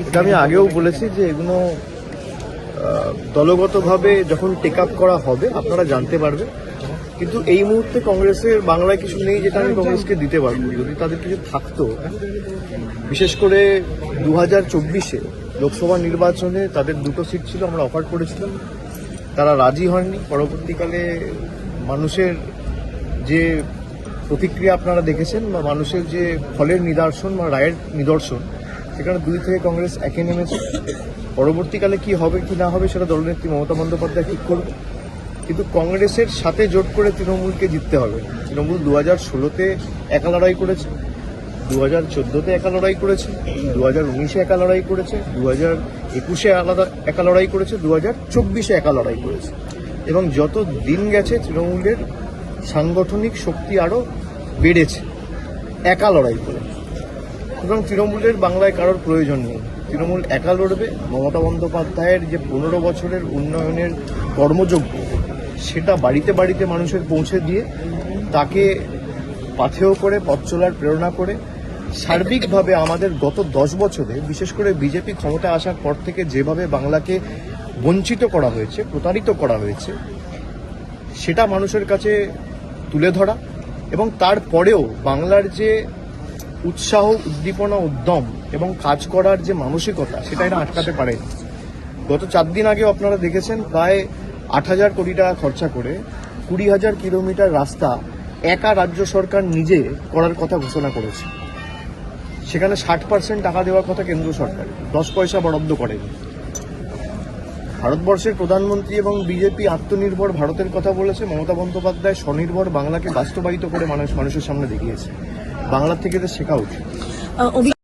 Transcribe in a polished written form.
এটা আমি আগেও বলেছি যে এগুলো দলগতভাবে যখন টেক আপ করা হবে আপনারা জানতে পারবেন, কিন্তু এই মুহূর্তে কংগ্রেসের বাংলায় কিছু নেই যেটা আমি কংগ্রেসকে দিতে পারবো। যদি তাদের কিছু থাকতো, বিশেষ করে 2024-এ লোকসভা নির্বাচনে তাদের 2টো সিট ছিল, আমরা অফার করেছিলাম, তারা রাজি হননি। পরবর্তীকালে মানুষের যে প্রতিক্রিয়া আপনারা দেখেছেন বা মানুষের যে ফলের নিদর্শন বা রায়ের নিদর্শন, সেখানে 2 থেকে কংগ্রেস একে নেমেছে। পরবর্তীকালে কি হবে কি না হবে সেটা দলনেত্রী মমতা বন্দ্যোপাধ্যায় ঠিক করবে, কিন্তু কংগ্রেসের সাথে জোট করে তৃণমূলকে জিততে হবে। তৃণমূল 2016-তে একা লড়াই করেছে, 2014-তে একা লড়াই করেছে, 2019-এ একা লড়াই করেছে, 2021-এ একা লড়াই করেছে, 2024-এ একা লড়াই করেছে, এবং যত দিন গেছে তৃণমূলের সাংগঠনিক শক্তি আরও বেড়েছে একা লড়াই করে। সুতরাং তৃণমূলের বাংলায় কারোর প্রয়োজন নেই, তৃণমূল একা লড়বে। মমতা বন্দ্যোপাধ্যায়ের যে 15 বছরের উন্নয়নের কর্মযজ্ঞ, সেটা বাড়িতে বাড়িতে মানুষের পৌঁছে দিয়ে তাকে পাথেয় করে পথ চলার প্রেরণা করে সার্বিকভাবে আমাদের গত 10 বছরে, বিশেষ করে বিজেপি ক্ষমতা আসার পর থেকে যেভাবে বাংলাকে বঞ্চিত করা হয়েছে, প্রতারিত করা হয়েছে, সেটা মানুষের কাছে তুলে ধরা, এবং তারপরেও বাংলার যে উৎসাহ, উদ্দীপনা, উদ্যম এবং কাজ করার যে মানসিকতা, সেটা এরা আটকাতে পারেনি। গত 4 দিন আগেও আপনারা দেখেছেন প্রায় 8,000 কোটি টাকা খরচা করে 20,000 কিলোমিটার রাস্তা একা রাজ্য সরকার নিজে করার কথা ঘোষণা করেছে। সেখানে 60% টাকা দেওয়ার কথা কেন্দ্র সরকার, 10 পয়সা বরাদ্দ করেনি। ভারতবর্ষের প্রধানমন্ত্রী এবং বিজেপি আত্মনির্ভর ভারতের কথা বলেছে, মমতা বন্দ্যোপাধ্যায় স্বনির্ভর বাংলাকে বাস্তবায়িত করে মানুষের সামনে দেখিয়েছে। বাংলার থেকে তো শেখা উচিত।